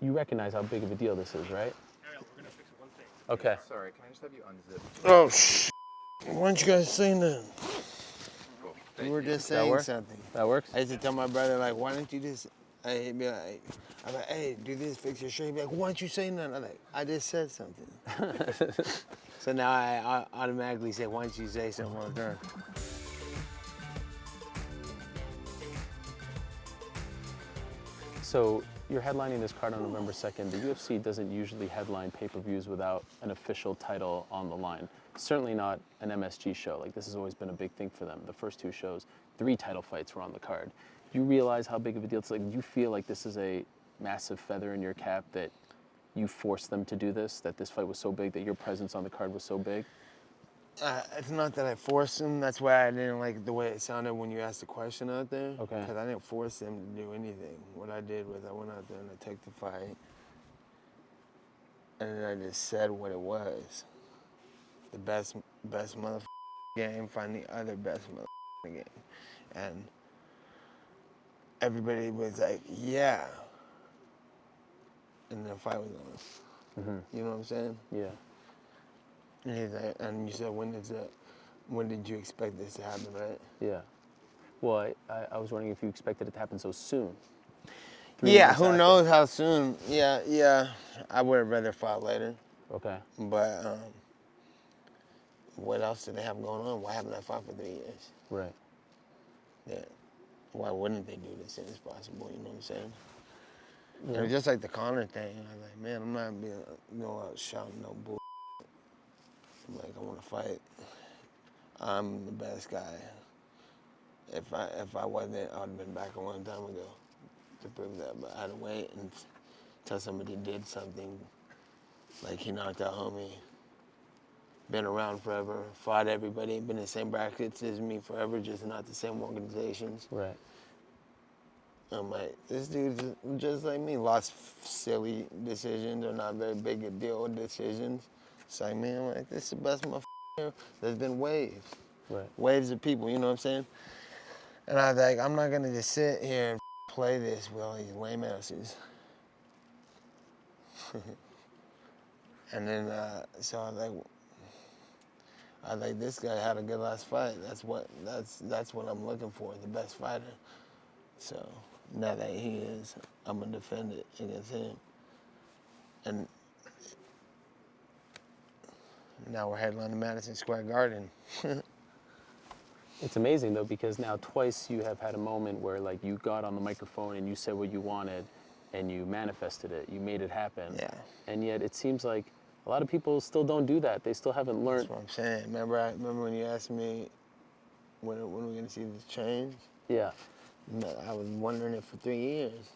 You recognize how big of a deal this is, right? Ariel, we're gonna fix one thing. Okay. Sorry, can I just have you unzip? Oh, why don't you guys say that? Cool. We were just That saying work? something. That works? I used to tell my brother, like, why don't you just, he'd be like, I'm like, hey, do this, fix your shirt. He'd be like, why don't you say nothing? I'm like, I just said something. So now I automatically say, why don't you say something all the time? So you're headlining this card on November 2nd. The UFC doesn't usually headline pay-per-views without an official title on the line. Certainly not an MSG show. Like, this has always been a big thing for them. The first two shows, 3 title fights were on the card. Do you realize how big of a deal it's like? Do you feel like this is a massive feather in your cap that you forced them to do this, that this fight was so big, that your presence on the card was so big? It's not that I forced them. That's why I didn't like the way it sounded when you asked the question out there. Okay. Because I didn't force them to do anything. What I did was I went out there and I took the fight. And then I just said what it was. The best motherfucking game, find the other best motherfucking game. And everybody was like, yeah. And the fight was on. Mm-hmm. You know what I'm saying? Yeah. And he's like, and you said, when did you expect this to happen, right? Yeah. Well, I was wondering if you expected it to happen so soon. Yeah, who knows how soon. Yeah. I would have rather fought later. Okay. But what else did they have going on? Why haven't I fought for 3 years? Right. Yeah. Why wouldn't they do this as soon as possible? You know what I'm saying? Yeah. You know, just like the Conor thing. I'm like, man, I'm not being out shouting no bull. I'm like, I want to fight. I'm the best guy. If I wasn't, I would have been back a long time ago to prove that. But I had to wait until somebody did something. Like he knocked out homie. Been around forever, fought everybody, been in the same brackets as me forever, just not the same organizations. Right. I'm like, this dude's just like me, lost silly decisions or not very big a deal decisions. It's like, man, I'm like, this is the best motherfucker. There's been waves. Right. Waves of people, you know what I'm saying? And I was like, I'm not gonna just sit here and play this with all these lame asses. And then, so I was like, this guy had a good last fight. That's what I'm looking for, the best fighter. So now that he is, I'm gonna defend it against him. And now we're headlining Madison Square Garden. It's amazing though, because now twice you have had a moment where like you got on the microphone and you said what you wanted and you manifested it, you made it happen. Yeah. And yet it seems like a lot of people still don't do that. They still haven't learned. That's what I'm saying. Remember when you asked me when are we gonna see this change? Yeah. I was wondering it for 3 years.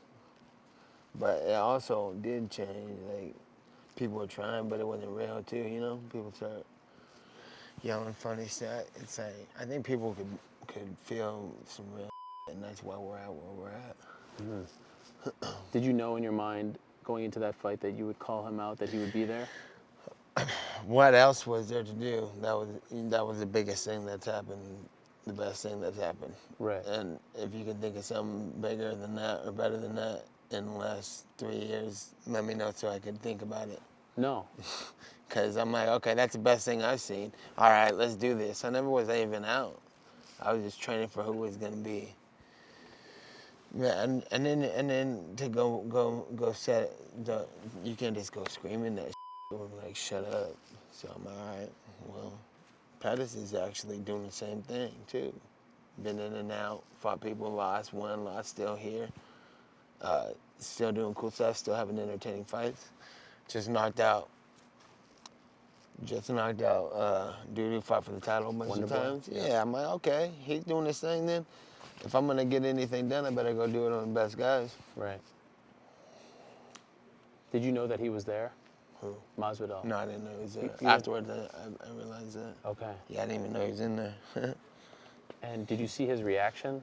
But it also did change. Like, people were trying, but it wasn't real too, you know? People started yelling funny stuff. It's like, I think people could feel some real and that's why we're at where we're at. Mm-hmm. Did you know in your mind going into that fight that you would call him out, that he would be there? What else was there to do? That was the biggest thing that's happened, the best thing that's happened. Right. And if you can think of something bigger than that or better than that in the last 3 years, let me know so I can think about it. No. Because I'm like, okay, that's the best thing I've seen. All right, let's do this. I never was even out. I was just training for who was going to be. Yeah, and then to go set it, you can't just go screaming that or like, shut up. So I'm like, all right, well, Pettis is actually doing the same thing too. Been in and out, fought people, lost, won, lost, still here. Still doing cool stuff, still having entertaining fights. Just knocked out dude who fought for the title a bunch of times. Yeah, I'm like, okay, he's doing this thing then. If I'm gonna get anything done, I better go do it on the best guys. Right. Did you know that he was there? Who? Masvidal. No, I didn't know he was there. Afterwards, I realized that. Okay. Yeah, I didn't even know he was in there. And did you see his reaction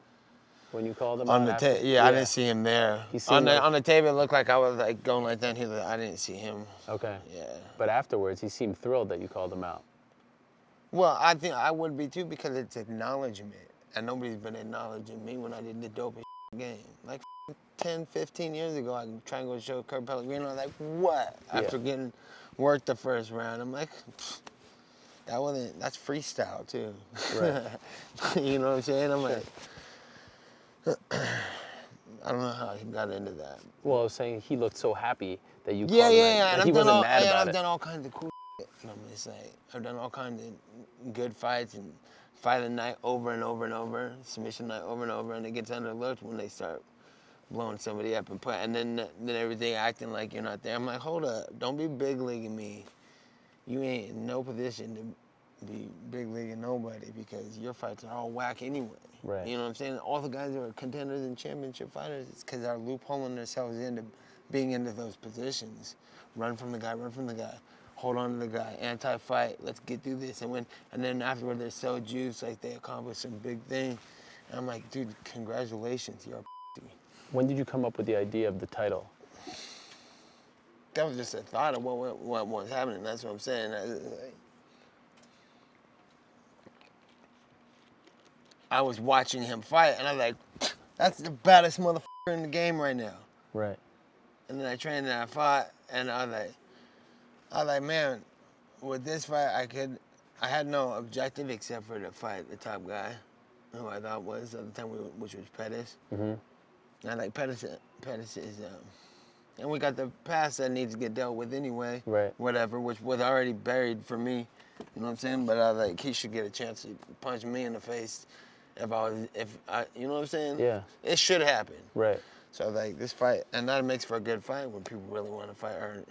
when you called him on out the after? tape? Yeah, I didn't see him there. On the tape, it looked like I was like going like that. And I didn't see him. Okay. Yeah. But afterwards, he seemed thrilled that you called him out. Well, I think I would be too because it's acknowledgement, and nobody's been acknowledging me when I did the dopest game. Like 10, 15 years ago, I tried to go show Kurt Pellegrino, like, what? Yeah. After getting worked the first round, I'm like, that's freestyle too. Right. You know what I'm saying? I'm like, I don't know how he got into that. Well, I was saying he looked so happy that you Yeah, called him yeah, that and he wasn't mad about I've it. done all kinds of cool shit. I'm gonna say, I've done all kinds of good fights and fight the night over and over and over, submission night over and over, and it gets underlooked when they start blowing somebody up and then everything acting like you're not there. I'm like, hold up, don't be big leaguing me. You ain't in no position to be big leaguing nobody because your fights are all whack anyway. Right. You know what I'm saying? All the guys that are contenders and championship fighters, it's because they're loopholing themselves into being into those positions. Run from the guy, hold on to the guy, anti-fight, let's get through this. And then afterward they're so juiced, like they accomplished some big thing. And I'm like, dude, congratulations, you're a p***. When did you come up with the idea of the title? That was just a thought of what was happening. That's what I'm saying. I was watching him fight, and I was like, that's the baddest motherfucker in the game right now. Right. And then I trained and I fought, and I was like, man, with this fight, I had no objective except for to fight the top guy, who I thought was at the time, which was Pettis. Mm-hmm. And like Pettis is, and we got the past that needs to get dealt with anyway. Right. Whatever, which was already buried for me. You know what I'm saying? But I was like, he should get a chance to punch me in the face if I, you know what I'm saying? Yeah. It should happen. Right. So like this fight, and that makes for a good fight when people really want to fight. Or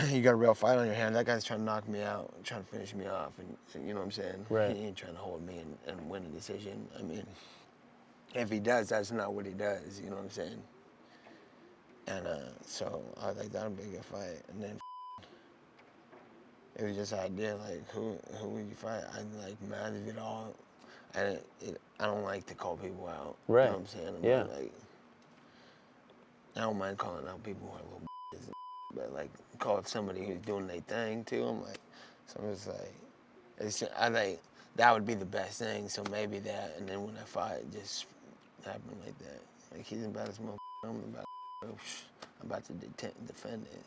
you got a real fight on your hand. That guy's trying to knock me out, trying to finish me off, and you know what I'm saying? Right. He ain't trying to hold me and win a decision. I mean, if he does, that's not what he does. You know what I'm saying? And so I was like, that'll be a good fight. And then it was just an idea, like, who would you fight? I like Masvidal. I don't like to call people out. Right. You know what I'm saying? Yeah. Like, I don't mind calling out people who are little bitches, but like call it somebody who's doing their thing too. I'm like, so I'm just like, I like that would be the best thing. So maybe that, and then when I fight, it just happened like that. Like he's about as motherfucker. I'm about to defend this.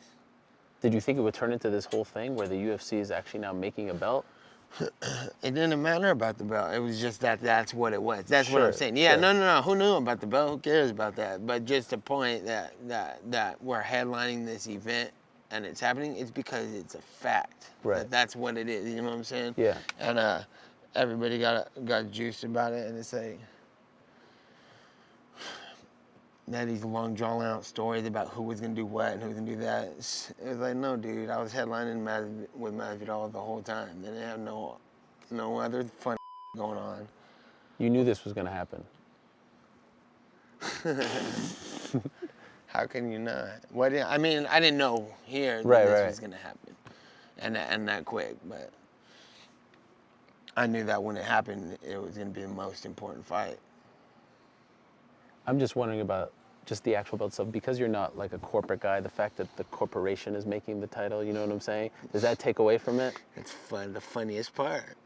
Did you think it would turn into this whole thing where the UFC is actually now making a belt? It didn't matter about the belt. It was just that's what it was. That's what Sure, I'm saying. Yeah, sure. no. Who knew about the belt? Who cares about that? But just the point that we're headlining this event and it's happening, it's because it's a fact. Right. That's what it is. You know what I'm saying? Yeah. And everybody got juiced about it, and it's like now these long drawn out stories about who was gonna do what and who was gonna do that. It was like, no, dude, I was headlining with Masvidal the whole time. They didn't have no other fun going on. You knew this was going to happen. How can you not? I mean, I didn't know here that Right, this right. was gonna happen, and that quick. But I knew that when it happened, it was gonna be the most important fight. I'm just wondering about just the actual belt stuff. Because you're not like a corporate guy, the fact that the corporation is making the title, you know what I'm saying? Does that take away from it? It's fun. The funniest part.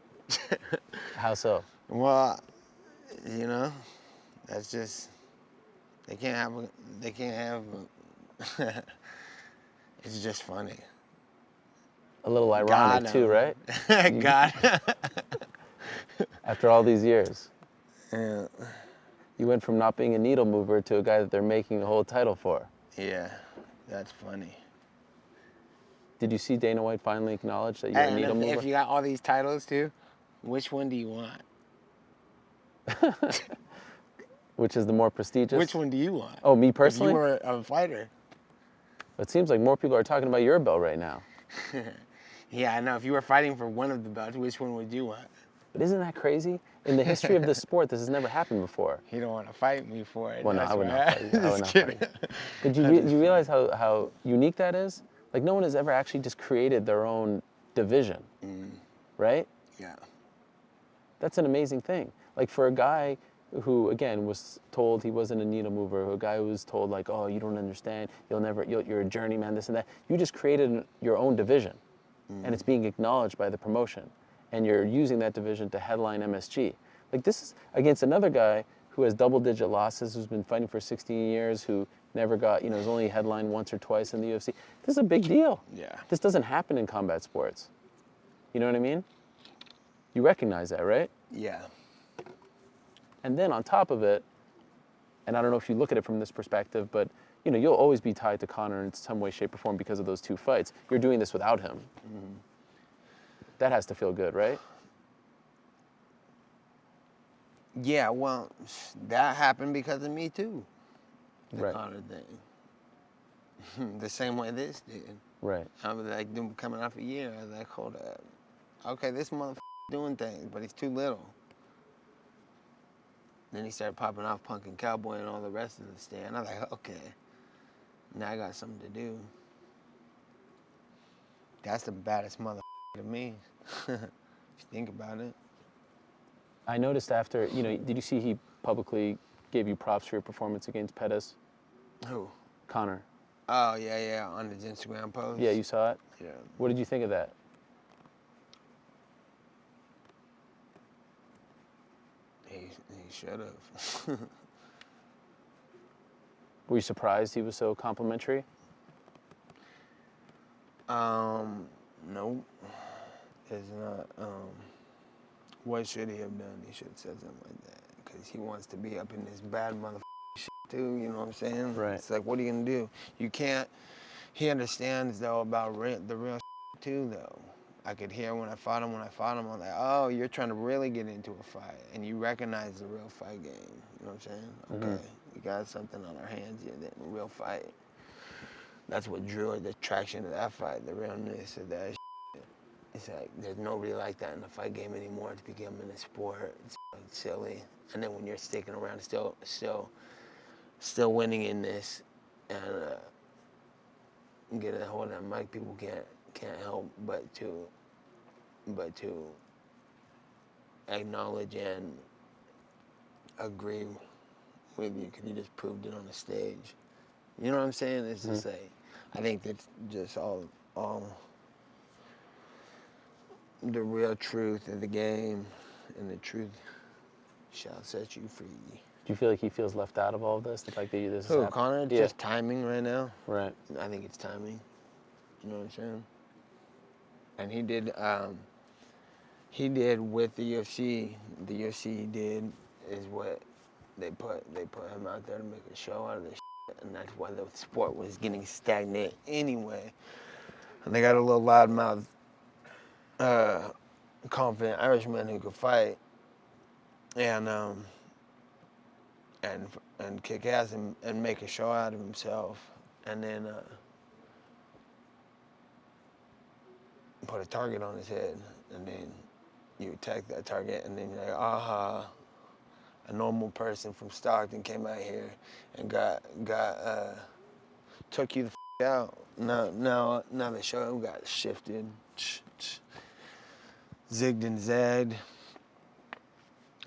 How so? Well, you know, that's just they can't have. It's just funny. A little ironic too, right? God. After all these years. Yeah. You went from not being a needle mover to a guy that they're making a whole title for. Yeah, that's funny. Did you see Dana White finally acknowledge that you're a needle mover? If you got all these titles too, which one do you want? Which is the more prestigious? Which one do you want? Oh, me If personally? you were a fighter. It seems like more people are talking about your belt right now. Yeah, I know. If you were fighting for one of the belts, which one would you want? But isn't that crazy? In the history of this sport, this has never happened before. You don't want to fight me for it. Well, no, That's I would why not fight you. I would Just not kidding. fight you. But you realize how unique that is? Like, no one has ever actually just created their own division, right? Yeah. That's an amazing thing. Like, for a guy who, again, was told he wasn't a needle mover, a guy who was told, like, oh, you don't understand, you're a journeyman, this and that. You just created your own division, and it's being acknowledged by the promotion. And you're using that division to headline MSG. Like, this is against another guy who has double-digit losses, who's been fighting for 16 years, who never got, has only headlined once or twice in the UFC. This is a big deal. Yeah. This doesn't happen in combat sports. You know what I mean? You recognize that, right? Yeah. And then on top of it, and I don't know if you look at it from this perspective, but you'll always be tied to Conor in some way, shape, or form because of those 2 fights. You're doing this without him. Mm-hmm. That has to feel good, right? Yeah, well, that happened because of me too. The Right. Conor thing. The same way this did. Right. I was like, coming off a year, I was like, hold up. Okay, this motherfucker doing things, but he's too little. Then he started popping off Punkin' Cowboy and all the rest of the stand. I was like, okay, now I got something to do. That's the baddest motherfucker to me, if you think about it. I noticed after, did you see he publicly gave you props for your performance against Pettis? Who? Conor. Oh, yeah, on his Instagram post. Yeah, you saw it? Yeah. What did you think of that? He should have. Were you surprised he was so complimentary? Nope. It's not. What should he have done? He should have said something like that. Because he wants to be up in this bad motherfucker shit too, you know what I'm saying? Right. It's like, what are you going to do? You can't. He understands, though, about the real shit too, though. I could hear when I fought him, I'm like, oh, you're trying to really get into a fight. And you recognize the real fight game. You know what I'm saying? Okay, we got something on our hands here, then a real fight. That's what drew the attraction to that fight, the realness of that shit. It's like, there's nobody like that in the fight game anymore. It's becoming a sport. It's like silly. And then when you're sticking around, still winning in this, and get a hold of that mic, people can't help but to acknowledge and agree with you because you just proved it on the stage. You know what I'm saying? It's just like, I think that's just all the real truth of the game, and the truth shall set you free. Do you feel like he feels left out of all of this? The fact that this is Who, happening? Conor? Yeah. Just timing right now. Right. I think it's timing. You know what I'm saying? And he did with the UFC. The UFC did is what they put him out there to make a show out of this shit, and that's why the sport was getting stagnant anyway. And they got a little loudmouth, confident Irishman who could fight, and kick ass and make a show out of himself, and then put a target on his head, and then you attack that target, and then you're like, aha, a normal person from Stockton came out here and took you the out. Now the show got shifted, zigged and zagged,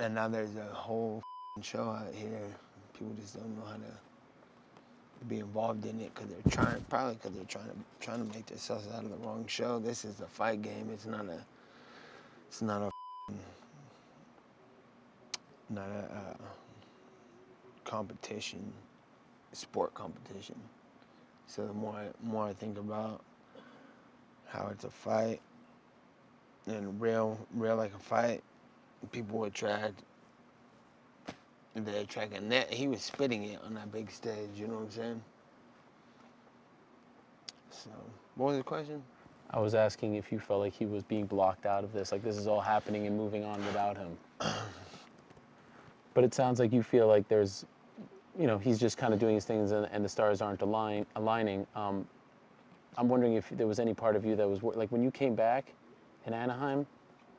and now there's a whole show out here. People just don't know how to be involved in it because they're trying to make themselves out of the wrong show. This is a fight game. It's not a competition, sport competition. So the more I think about how it's a fight and real like a fight, people attract. They attract, and that he was spitting it on that big stage. You know what I'm saying? So, what was the question? I was asking if you felt like he was being blocked out of this, like this is all happening and moving on without him. But it sounds like you feel like there's, he's just kind of doing his things and the stars aren't aligning. I'm wondering if there was any part of you that was, like when you came back in Anaheim,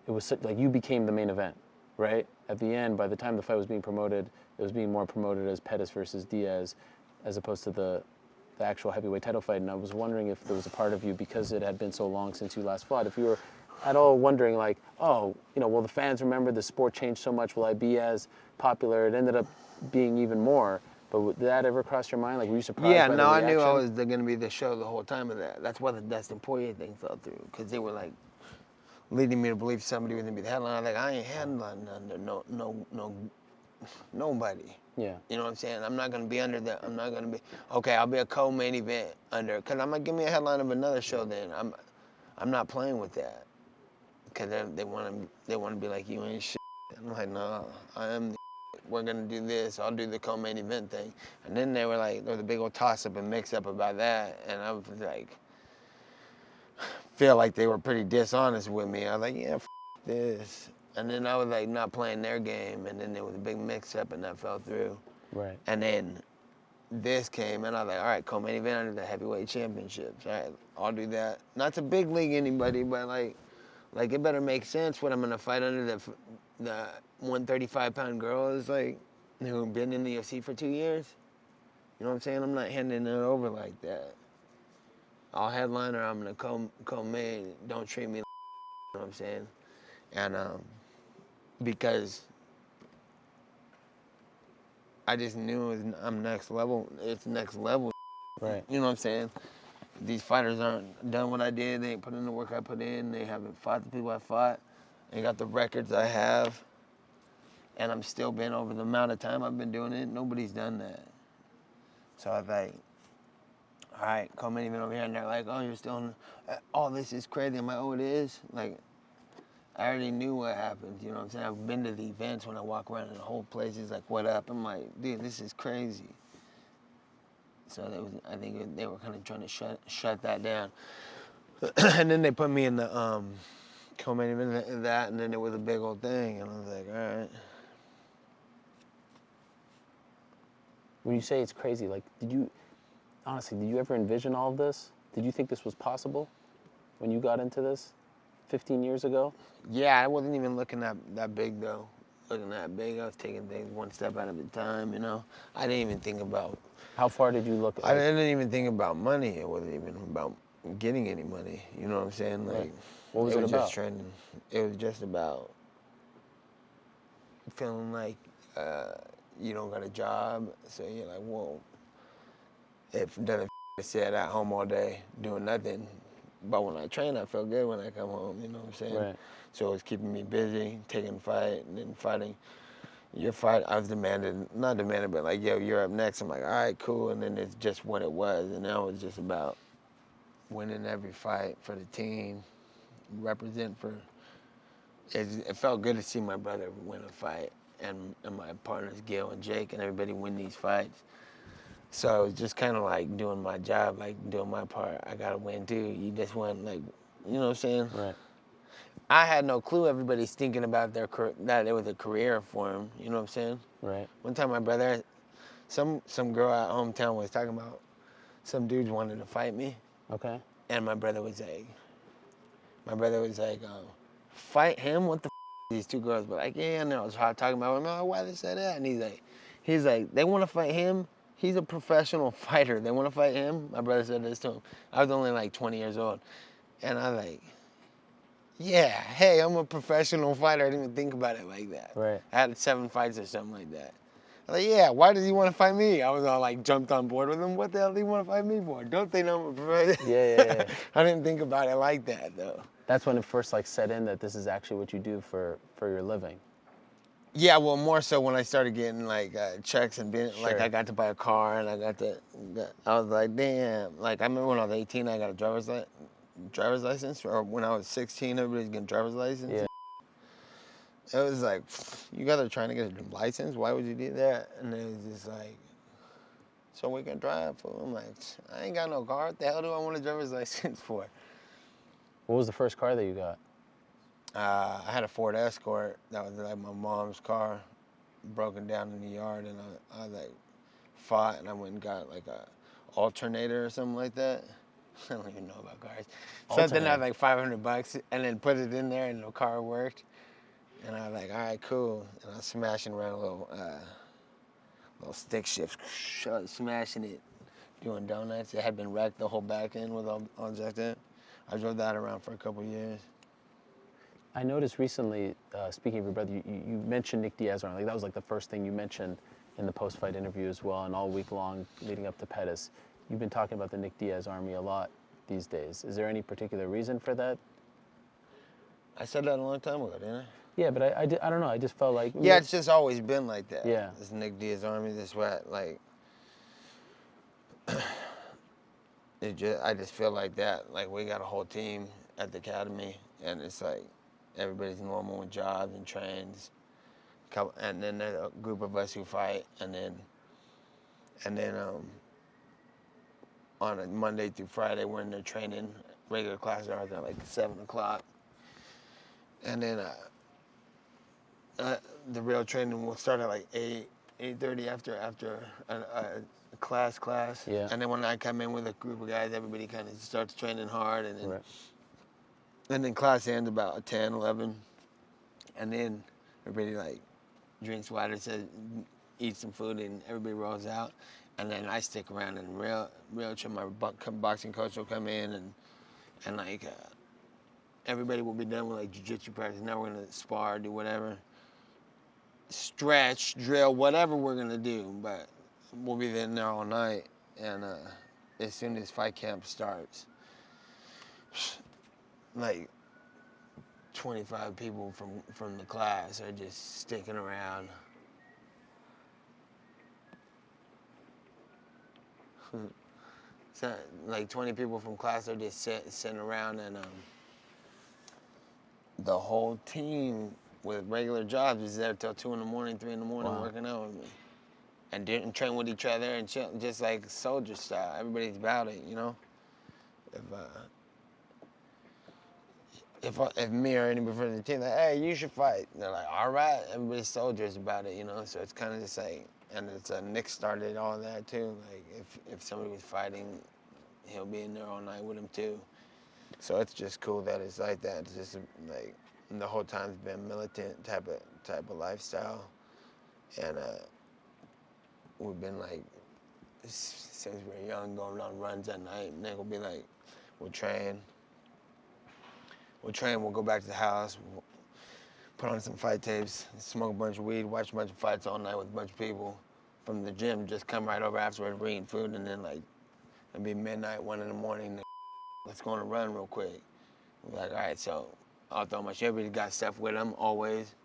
it was like you became the main event, right? At the end, by the time the fight was being promoted, it was being more promoted as Pettis versus Diaz, as opposed to the actual heavyweight title fight. And I was wondering if there was a part of you, because it had been so long since you last fought, if you were at all wondering like, oh, will the fans remember the sport changed so much? Will I be as popular? It ended up being even more. But did that ever cross your mind? Like, were you surprised by the reaction? I knew I was going to be the show the whole time of that. That's why the Dustin Poirier thing fell through, because they were like leading me to believe somebody was going to be the headline. I was like, I ain't headlining under no nobody. Yeah. You know what I'm saying? I'm not gonna be under that. I'm not gonna be okay. I'll be a co-main event under, cause I'm gonna give me a headline of another show. Then I'm not playing with that, cause they want to be like, you ain't shit. I'm like, no, I am. We're gonna do this. I'll do the co-main event thing. And then there was a big old toss up and mix up about that, and I was like, feel like they were pretty dishonest with me. I was like, yeah, this. And then I was like not playing their game, and then there was a big mix-up, and that fell through. Right. And then this came, and I was like, all right, co-main event under the heavyweight championships. All right, I'll do that. Not to big league anybody, but like it better make sense when I'm gonna fight under the 135-pound girls like who've been in the UFC for 2 years. You know what I'm saying? I'm not handing it over like that. I'll headline or I'm gonna co-main. Don't treat me like, you know what I'm saying? And because I just knew I'm next level. It's next level. Right. You know what I'm saying? These fighters aren't done what I did. They ain't put in the work I put in. They haven't fought the people I fought. They got the records I have. And I'm still been over the amount of time I've been doing it. Nobody's done that. So I was like, all right, co-main event over here. And they're like, oh, you're still in, oh, this is crazy. I'm like, oh, it is? Like, I already knew what happened, you know what I'm saying? I've been to the events when I walk around and the whole place is like, what up? I'm like, dude, this is crazy. So I think they were kind of trying to shut that down. And then they put me in the co-main event of that, and then it was a big old thing, and I was like, all right. When you say it's crazy, like, did you ever envision all of this? Did you think this was possible when you got into this 15 years ago? Yeah, I wasn't even looking that big, though. Looking that big, I was taking things one step at a time, you know? I didn't even think about... How far did you look? I didn't even think about money. It wasn't even about getting any money, you know what I'm saying? Like, right. What was it about? Just trending. It was just about feeling like you don't got a job, so you're like, whoa. If doesn't sit at home all day doing nothing, but when I train, I feel good when I come home, you know what I'm saying? Right. So it was keeping me busy, taking fight, and then fighting. Your fight, I was not demanded, but like, yo, you're up next. I'm like, all right, cool. And then it's just what it was. And now it's just about winning every fight for the team, represent for, it felt good to see my brother win a fight and my partners, Gil and Jake, and everybody win these fights. So it was just kind of like doing my job, like doing my part. I got to win too. You just want like, you know what I'm saying? Right. I had no clue everybody's thinking about that it was a career for him. You know what I'm saying? Right. One time my brother, some girl at hometown was talking about some dudes wanted to fight me. Okay. And my brother was like, fight him? What the these two girls? But like, yeah, and I was talking about him. Oh, why they said that? And he's like, they want to fight him? He's a professional fighter. They want to fight him? My brother said this to him. I was only like 20 years old. And I was like, yeah, hey, I'm a professional fighter. I didn't even think about it like that. Right. I had 7 fights or something like that. I was like, yeah, why does he want to fight me? I was all like jumped on board with him. What the hell do you want to fight me for? Don't they know I'm a professional? Yeah. I didn't think about it like that, though. That's when it first like set in that this is actually what you do for your living. Yeah, well, more so when I started getting like checks and being like, Sure. I got to buy a car and I was like, damn. Like I remember when I was 18, I got a driver's license, or when I was 16, everybody's getting driver's license. Yeah. It was like, you guys are trying to get a license? Why would you do that? And it was just like, so we can drive, fool. I'm like, I ain't got no car. What the hell do I want a driver's license for? What was the first car that you got? I had a Ford Escort. That was like my mom's car, broken down in the yard, and I like fought, and I went and got like a alternator or something like that. I don't even know about cars. Something that was like $500, and then put it in there, and the car worked. And I was like, all right, cool. And I was smashing around a little stick shifts, smashing it, doing donuts. It had been wrecked, the whole back end was all jacked up. I drove that around for a couple years. I noticed recently, speaking of your brother, you mentioned Nick Diaz. Like that was like the first thing you mentioned in the post-fight interview as well, and all week long leading up to Pettis. You've been talking about the Nick Diaz army a lot these days. Is there any particular reason for that? I said that a long time ago, didn't I? Yeah, but I don't know. I just felt like Yeah, it's just always been like that. Yeah. This Nick Diaz Army, this what, like, I just feel like that. Like, we got a whole team at the academy, and it's like everybody's normal with jobs and trains. And then there's a group of us who fight, and then on a Monday through Friday, we're in there training. Regular classes are at like 7 o'clock. And then the real training will start at like 8:30 after a class. Yeah. And then when I come in with a group of guys, everybody kind of starts training hard. And then, Right. and then class ends about 10, 11. And then everybody like drinks water, says, eat some food, and everybody rolls out. And then I stick around, and real my boxing coach will come in, and like everybody will be done with like jiu-jitsu practice. Now we're gonna spar, do whatever, stretch, drill, whatever we're gonna do. But we'll be in there all night, and as soon as fight camp starts, like 25 people from the class are just sticking around. So, like 20 people from class are just sitting around, and the whole team with regular jobs is there till 2 in the morning, 3 in the morning, Wow. working out with me, and didn't train with each other and chill, just like soldier style. Everybody's about it, you know. If me or anybody from the team like, hey, you should fight, they're like, all right. Everybody's soldiers about it, you know. So it's kind of just like, and it's Nick started all that too. Like if somebody was fighting, he'll be in there all night with him too. So it's just cool that it's like that. It's just like the whole time's been militant type of lifestyle, and we've been like since we were young going on runs at night. Nick will be like, we'll train, we'll go back to the house, we'll put on some fight tapes, smoke a bunch of weed, watch a bunch of fights all night with a bunch of people from the gym, just come right over afterwards, we're eating food, and then like it'd be midnight, 1 in the morning, let's go on a run real quick. We're like, all right, so I'll throw my shit. Everybody's got stuff with them, always.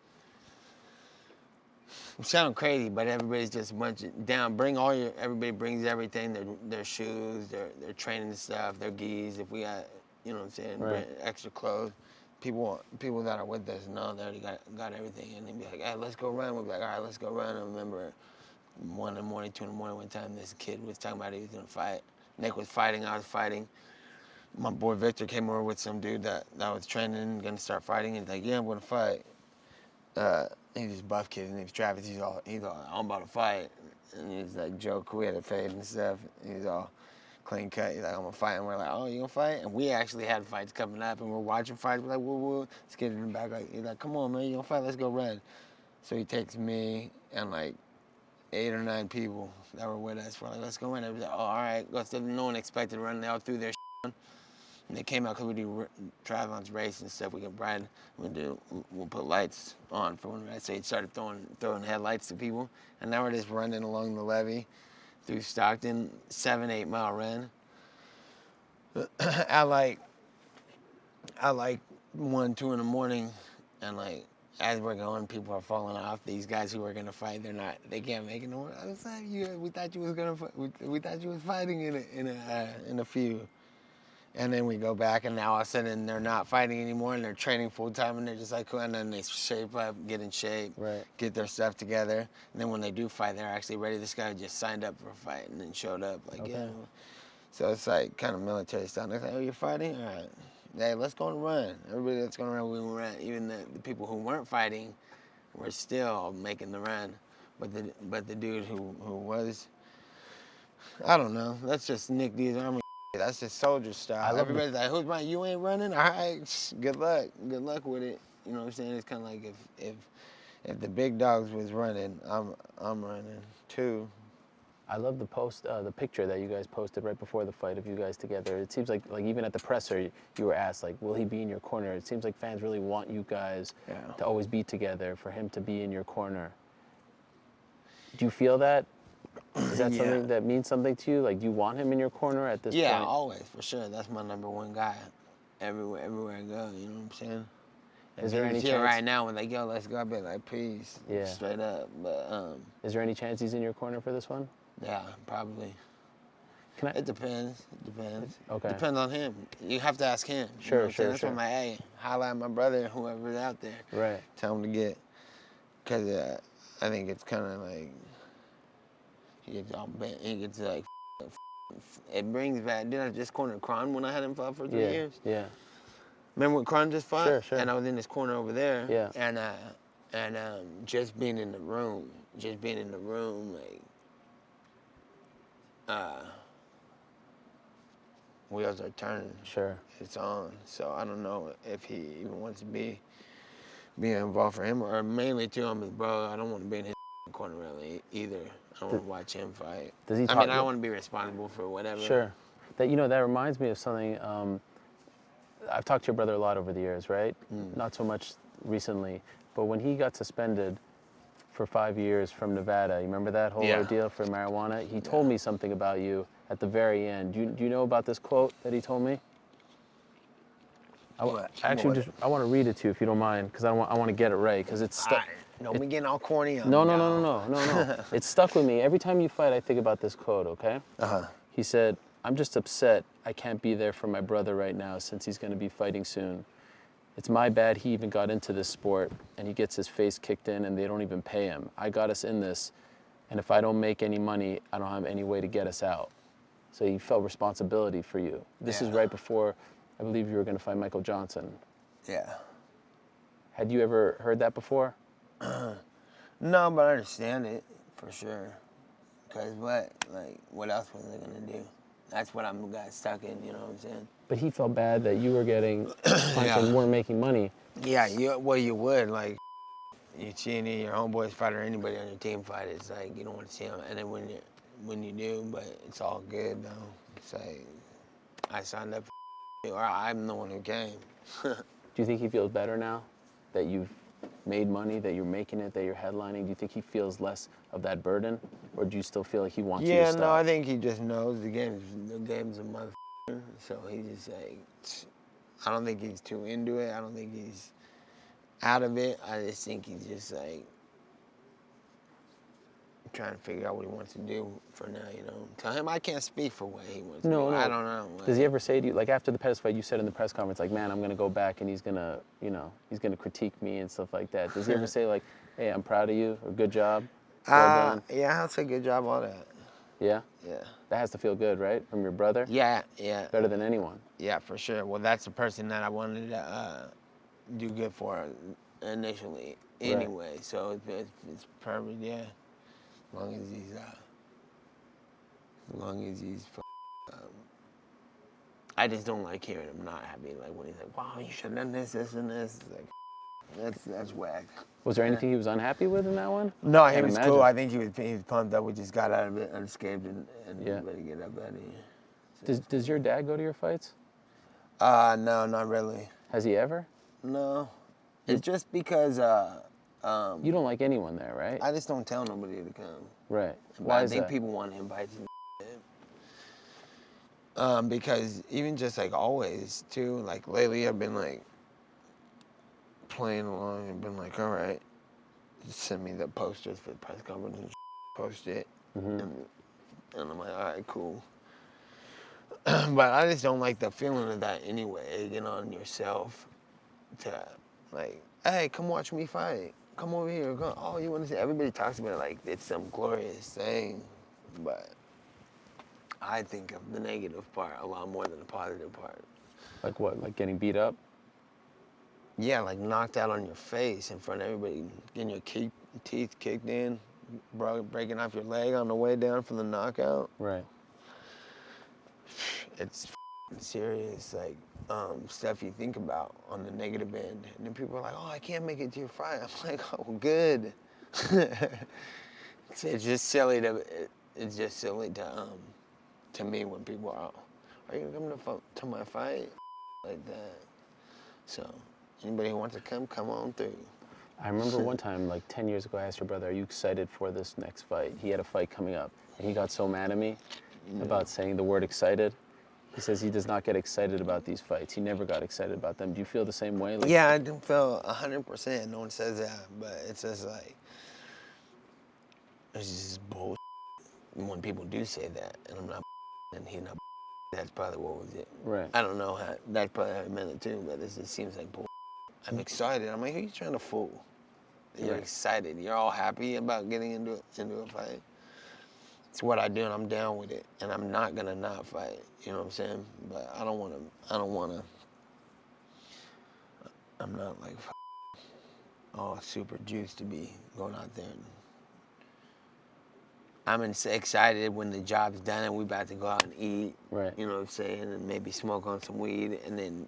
It sounds crazy, but everybody's just a bunch of down. Everybody brings everything, their shoes, their training stuff, their gis. If we got, you know what I'm saying, Right. extra clothes. People that are with us know they already got everything, and they'd be like, hey, let's go run. We'd be like, all right, let's go run. I remember 1 in the morning, 2 in the morning, one time this kid was talking about he was gonna fight. Nick was fighting, I was fighting. My boy Victor came over with some dude that was training, gonna start fighting, and he's like, yeah, I'm gonna fight. He's this buff kid, his name's Travis. He's all, I'm about to fight. And he's like, joke, we had a fade and stuff. He's all clean cut. He's like, I'm gonna fight. And we're like, oh, you gonna fight? And we actually had fights coming up, and we're watching fights. We're like, woo. This kid in the back, he's like, come on, man, you gonna fight? Let's go run. So he takes me and like 8 or 9 people that were with us. We're like, let's go run. They was like, oh, all right. So no one expected to run. They all threw their on. And they came out because we do triathlons, race and stuff. We can ride. We'll put lights on for one ride. So he started throwing headlights to people. And now we're just running along the levee through Stockton, 7-8 mile run. I like 1, 2 in the morning, and like as we're going, people are falling off. These guys who are gonna fight, they can't make it no more. I was like, we thought you was gonna fight. We thought you was fighting in a few. And then we go back, and now all of a sudden they're not fighting anymore, and they're training full time, and they're just like, cool. And then they shape up, get in shape, Right. get their stuff together, and then when they do fight, they're actually ready. This guy just signed up for a fight and then showed up, like, Okay. yeah. So it's like kind of military style. They're like, oh, you're fighting? All right. Hey, let's go on a run. Everybody that's going to run, we will run. Even the people who weren't fighting were still making the run. But the dude who was, I don't know. That's just Nick Diaz Army. That's just soldier style. Everybody's like, who's running? You ain't running? All right, good luck. Good luck with it. You know what I'm saying? It's kind of like if the big dogs was running, I'm running too. I love the post, the picture that you guys posted right before the fight of you guys together. It seems like even at the presser, you were asked, like, will he be in your corner? It seems like fans really want you guys to always be together, for him to be in your corner. Do you feel that? Is that something that means something to you? Like, do you want him in your corner at this point? Yeah, always, for sure. That's my #1 guy everywhere I go, you know what I'm saying? Is there any He's here chance? right now, we're like, yo, let's go. I'd be like, peace. Yeah. Straight up. But Is there any chance he's in your corner for this one? yeah, probably. Can I? It depends. It depends. Okay. Depends on him. You have to ask him. You Sure, know what I'm saying? sure, That's sure. why I'm like, hey, holla at my brother and whoever's out there. Right. Tell him to get. Because I think it's kind of like, he gets all bent. He gets like, it brings back, did I just corner Kron when I had him fight for 3 years? Yeah. Remember when Kron just fought? Sure, sure. And I was in this corner over there. Yeah. And just being in the room, like, wheels are turning. Sure. It's on. So I don't know if he even wants to be involved for him, or mainly too, I'm his bro. I don't want to be in his corner really either. I don't want to watch him fight. Does he I talk? mean, I don't want to be responsible for whatever. Sure. That reminds me of something. I've talked to your brother a lot over the years, right? Not so much recently, but when he got suspended for 5 years from Nevada, you remember that whole Yeah. ordeal for marijuana? He told me something about you at the very end. Do you know about this quote that he told me? What? Actually, I want to read it to you if you don't mind, because I want to get it right, because it's stuck. Don't be getting all corny on No, me no, now. no, no, no, no. It's stuck with me. Every time you fight, I think about this quote, okay? Uh-huh. He said, I'm just upset I can't be there for my brother right now since he's going to be fighting soon. It's my bad he even got into this sport and he gets his face kicked in and they don't even pay him. I got us in this, and if I don't make any money, I don't have any way to get us out. So he felt responsibility for you. This is right before, I believe you were going to fight Michael Johnson. Yeah. Had you ever heard that before? No, but I understand it for sure. Because what else was I gonna do? That's what I'm got stuck in. You know what I'm saying? But he felt bad that you were getting punched and weren't making money. Yeah. You would like. You see any of your homeboys fight or anybody on your team fight, it's like you don't want to see them. And then when you do, but it's all good though. It's like I signed up for or I'm the one who came. Do you think he feels better now that you've made money, that you're making it, that you're headlining? Do you think he feels less of that burden, or do you still feel like he wants you to Yeah, stop? no, I think he just knows the game's a motherfucker. So he just like, I don't think he's too into it. I don't think he's out of it. I just think he's just like trying to figure out what he wants to do for now, you know. Tell him I can't speak for what he wants to do. No. I don't know. Does he ever say to you, like after the Pettis fight, you said in the press conference, like, man, I'm gonna go back and he's gonna critique me and stuff like that. Does he ever say like, hey, I'm proud of you, or good job, well done? Yeah, I'll say good job, all that. Yeah? Yeah. That has to feel good, right? From your brother? Yeah. Better than anyone. Yeah, for sure. Well, that's the person that I wanted to do good for initially anyway. Right. So it's perfect, yeah. As long as he's I just don't like hearing him not happy. Like when he's like, wow, you should have done this, and this. Like, that's whack. Was there anything he was unhappy with in that one? No, he Can't was imagine. cool. I think he was pumped that we just got out of it unscathed and ready to get up out of here. Does your dad go to your fights? No, not really. Has he ever? No. It's just because you don't like anyone there, right? I just don't tell nobody to come. Right. Why I think people want to invite you. Because even just like always too, like lately I've been like playing along and been like, all right, just send me the posters for the press conference and post it. Mm-hmm. And I'm like, all right, cool. But I just don't like the feeling of that anyway, egging on yourself to like, hey, come watch me fight. Come over here. Oh, you want to see? Everybody talks about it like it's some glorious thing, but I think of the negative part a lot more than the positive part. Like what? Like getting beat up? Yeah, like knocked out on your face in front of everybody, getting your teeth kicked in, breaking off your leg on the way down from the knockout. Right. It's serious, like stuff you think about on the negative end. And then people are like, oh, I can't make it to your fight. I'm like, oh, good. It's just silly to me when people are you coming to my fight? Like that. So anybody who wants to come on through. I remember one time, like 10 years ago, I asked your brother, are you excited for this next fight? He had a fight coming up, and he got so mad at me about saying the word excited. He says he does not get excited about these fights. He never got excited about them. Do you feel the same way? Like, Yeah, I do feel 100%. No one says that, but it's just like, it's just bullshit when people do say that, and I'm not, and he not. That's probably what was it. Right. I don't know how. That's probably how I meant it too, but this just seems like bull. I'm excited. I'm like, who are you trying to fool? You're Right. excited. You're all happy about getting into a fight. It's what I do, and I'm down with it, and I'm not gonna not fight. You know what I'm saying? But I don't wanna. I'm not like all super juiced to be going out there. I'm excited when the job's done and we about to go out and eat. Right. You know what I'm saying? And maybe smoke on some weed and then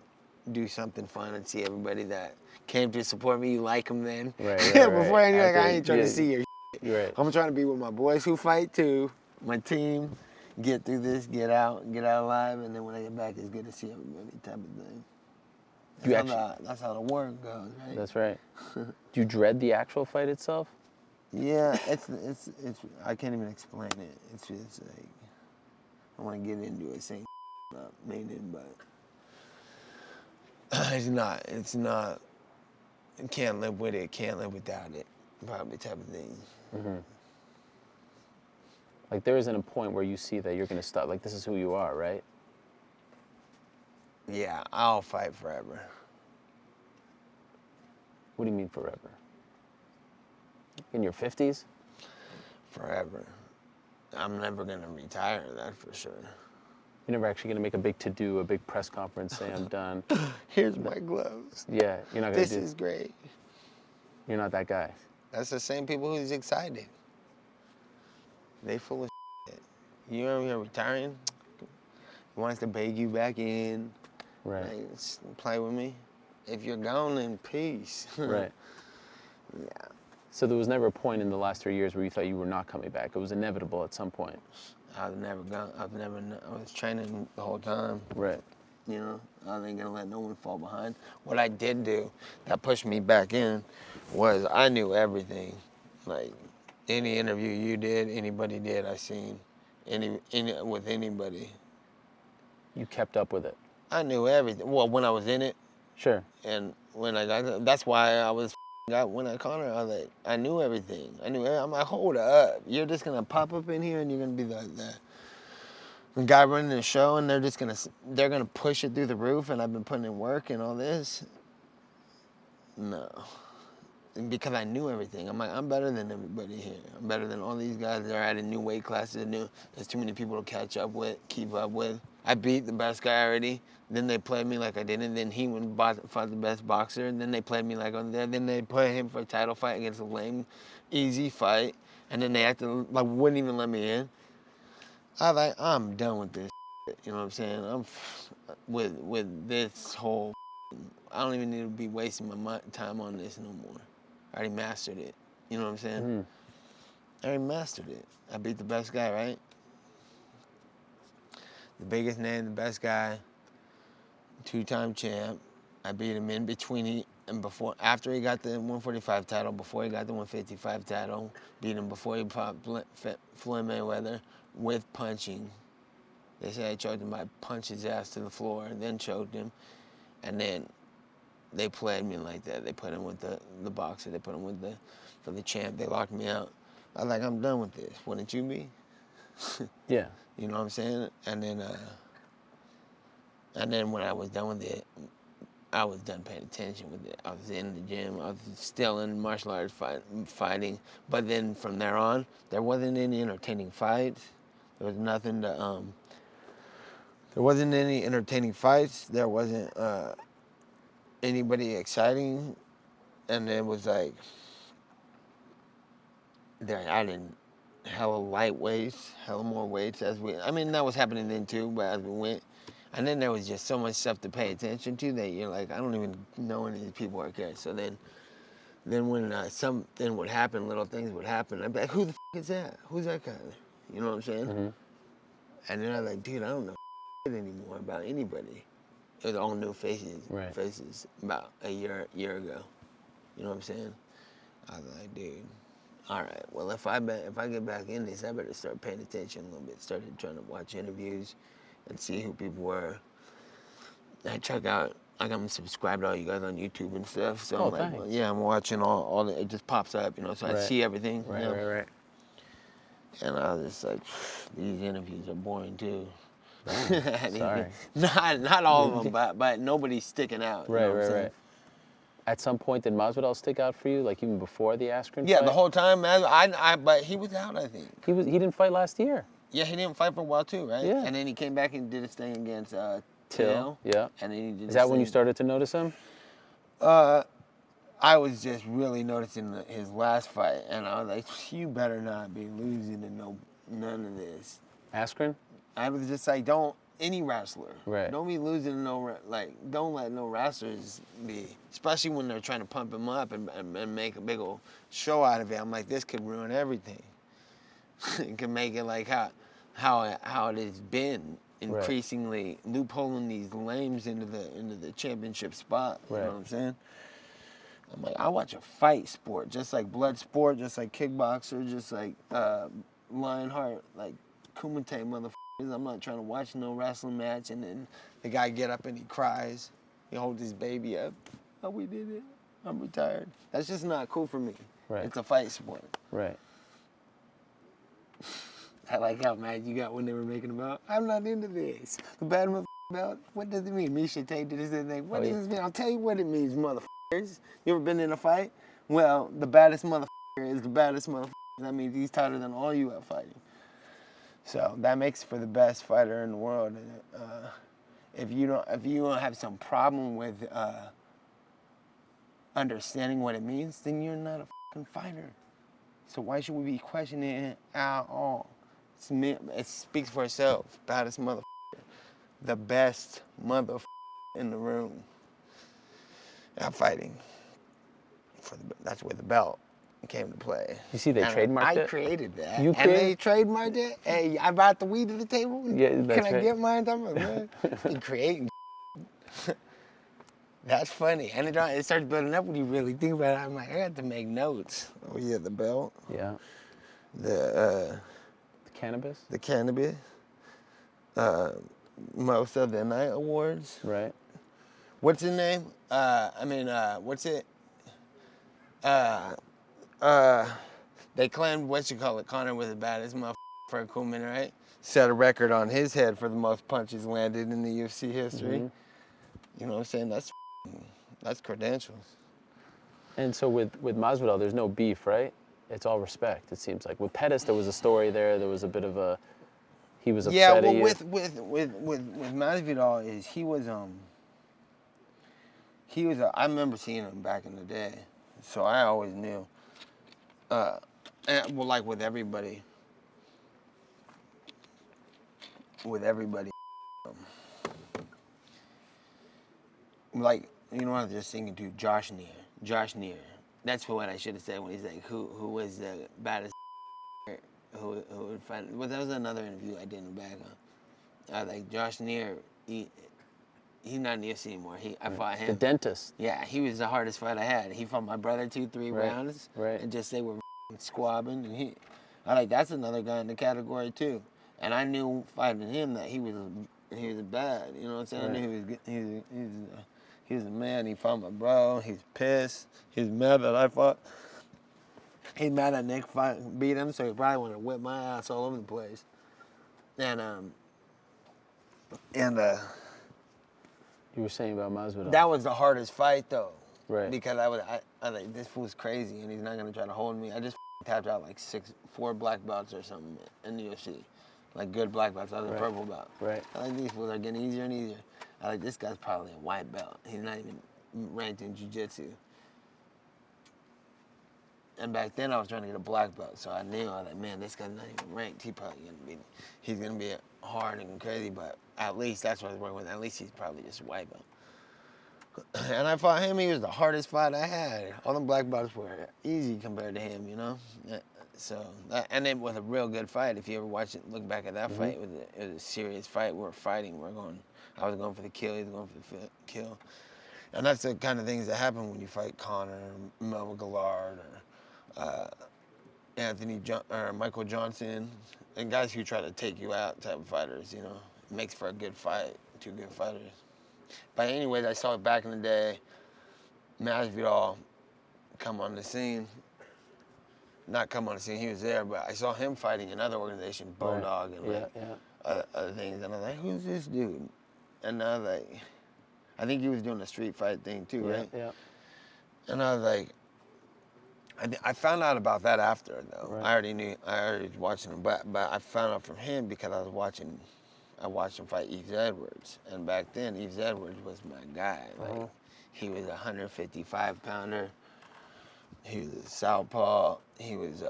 do something fun and see everybody that came to support me. You like them then. Right. Before you're like, I ain't trying Yeah, to see your Right. I'm trying to be with my boys who fight too, my team, get through this, get out alive, and then when I get back, it's good to see everybody type of thing. That's how the work goes, right? That's right. Do you dread the actual fight itself? Yeah, it's I can't even explain it. It's just like, I want to get into it, saying not meaning, but it's not, can't live with it, can't live without it, probably type of thing. Mm-hmm. Like there isn't a point where you see that you're going to stop. Like this is who you are, right? Yeah, I'll fight forever. What do you mean forever? In your 50s? Forever. I'm never gonna retire, that's for sure. You're never actually going to make a big to-do, a big press conference, say I'm done. Here's my gloves. Yeah, you're not going to This do. is great. You're not that guy. That's the same people who's excited. They full of shit. You know you're retiring? He wants to beg you back in. Right. Like, play with me. If you're gone, then peace. Right. Yeah. So there was never a point in the last 3 years where you thought you were not coming back. It was inevitable at some point. I was never gone. I was training the whole time. Right. You know, I wasn't gonna let no one fall behind. What I did do that pushed me back in was I knew everything. Like any interview you did, anybody did, I seen. Any with anybody. You kept up with it. I knew everything. Well, when I was in it, Sure. and when I got, that's why I was when I caught her. I was like, I knew everything. I'm like, hold up, you're just gonna pop up in here and you're gonna be the guy running the show, and they're gonna push it through the roof, and I've been putting in work and all this. No, because I knew everything. I'm like, I'm better than everybody here. I'm better than all these guys that are at a new weight class. There's too many people to catch up with, keep up with. I beat the best guy already. Then they played me like I didn't. Then he went and fought the best boxer. And then they played me like on there. Then they put him for a title fight against a lame, easy fight. And then they acted like wouldn't even let me in. I was like, I'm done with this. You know what I'm saying? I'm with this whole. I don't even need to be wasting my time on this no more. I already mastered it. You know what I'm saying? Mm-hmm. I already mastered it. I beat the best guy, right? The biggest name, the best guy, two-time champ. I beat him in between before, after he got the 145 title, before he got the 155 title. Beat him before he fought Floyd Mayweather with punching. They say I choked him by punch his ass to the floor, and then choked him, and then they played me like that. They put him with the boxer. They put him with for the champ. They locked me out. I was like, I'm done with this. Wouldn't you be? Yeah. You know what I'm saying? And then when I was done with it, I was done paying attention with it. I was in the gym. I was still in martial arts fighting. But then from there on, there wasn't any entertaining fights. There was nothing to. There wasn't any entertaining fights. There wasn't anybody exciting, and it was like I didn't. Hella lightweights, hella more weights as I mean, that was happening then too, but as we went. And then there was just so much stuff to pay attention to that you're like, I don't even know any of these people are here. So then when something would happen, little things would happen, I'd be like, who the is that? Who's that guy? You know what I'm saying? Mm-hmm. And then I was like, dude, I don't know anymore about anybody. It was all new faces, Right. faces about a year ago. You know what I'm saying? I was like, dude. All right. Well, if I get back in this, I better start paying attention a little bit. Started trying to watch interviews, and see who people were. I check out, like I'm subscribed to all you guys on YouTube and stuff. So Oh, I'm like, thanks. well, yeah, I'm watching all the, it just pops up, you know, so I Right. see everything. Right, you know? right. And I was just like, these interviews are boring too. Sorry. Not all of them, but nobody's sticking out. You Right, know what I'm right, saying? right. At some point, did Masvidal stick out for you, like even before the Askren Yeah, fight? the whole time, man. But he was out, I think. He didn't fight last year. Yeah, he didn't fight for a while too, right? Yeah. And then he came back and did his thing against Till, yeah. And then he did. Is that when you started to notice him? I was just really noticing his last fight, and I was like, you better not be losing to none of this. Askren? I was just like, don't, any wrestler. Right. Don't be losing to don't let no wrestlers be, especially when they're trying to pump him up and make a big old show out of it. I'm like, this could ruin everything. It could make it like how it has been, increasingly loopholing these lames into the championship spot. You know what I'm saying? I'm like, I watch a fight sport, just like blood sport, just like kickboxer, just like Lionheart, like Kumite motherfuckers. I'm not trying to watch no wrestling match and then the guy get up and he cries. He holds his baby up. Oh, we did it. I'm retired. That's just not cool for me. Right. It's a fight sport. Right. I like how mad you got when they were making about, I'm not into this. The bad motherfucker belt, what does it mean? Misha Tate did this thing. What does this mean? I'll tell you what it means, motherfuckers. You ever been in a fight? Well, the baddest motherfucker is the baddest motherfucker. That means he's tighter than all you out fighting. So that makes for the best fighter in the world. If you don't have some problem with understanding what it means, then you're not a fucking fighter. So why should we be questioning it at all? It speaks for itself. Baddest motherfucker. The best motherfucker in the room. I'm fighting. That's where the belt came to play. You see, they trademarked it. I created that. You and they trademarked it. Hey, I brought the weed to the table. Yeah, that's Can I right. get mine? I'm like, man, you creating. That's funny. And it starts building up when you really think about it. I'm like, I got to make notes. Oh yeah, the belt. Yeah. The Cannabis? The cannabis. Most of the night awards. Right. What's his name? What's it? They claimed, Conor was the baddest motherfucker for a cool minute, right? Set a record on his head for the most punches landed in the UFC history. Mm-hmm. You know what I'm saying? That's credentials. And so with Masvidal, there's no beef, right? It's all respect, it seems like. With Pettis, there was a story there. There was a bit of a, he was upset Yeah, well, at you. with Masvidal is he was I remember seeing him back in the day, so I always knew. Like with everybody, like, you know what I was just thinking too, Josh Neer. That's what I should have said when he's like, who was the baddest who would fight. Well, that was another interview I did in the back on. Like Josh Neer, he's not in the UFC anymore. I fought him. The dentist. Yeah, he was the hardest fight I had. He fought my brother 2-3 rounds. Right. And just they were squabbing. And that's another guy in the category too. And I knew fighting him that he was bad. You know what I'm saying? Right. I knew he was a man. He fought my bro. He's pissed. He's mad that I fought. He's mad that Nick beat him, so he probably wanted to whip my ass all over the place. And You were saying about Masvidal. that was the hardest fight though. Right. Because I like, this fool's crazy and he's not gonna try to hold me. I just tapped out like 4 black belts or something in the UFC. Like good black belts. I was a purple belt. Right. I like these fools are getting easier and easier. I like this guy's probably a white belt. He's not even ranked in jiu-jitsu. And back then I was trying to get a black belt, so I was like, man, this guy's not even ranked. He's gonna be hard and crazy, but at least that's what I was working with. At least he's probably just a white belt. And I fought him. He was the hardest fight I had. All the black belts were easy compared to him, you know. So, and it was a real good fight. If you ever watch it, look back at that fight. It was a serious fight. We were fighting. I was going for the kill. He was going for the kill. And that's the kind of things that happen when you fight Conor, or Melvin Gillard, or Michael Johnson, and guys who try to take you out type of fighters, you know. makes for a good fight. Two good fighters. But anyways, I saw it back in the day. Masvidal come on the scene. Not come on the scene, he was there, but I saw him fighting another organization, Bulldog, and other things. And I was like, who's this dude? And I was like, I think he was doing a street fight thing too, right? Yeah. And I was like, I found out about that after though. Right. I already was watching him, but I found out from him because I watched him fight Yves Edwards, and back then Yves Edwards was my guy. Like he was a 155-pounder. He was a southpaw. He was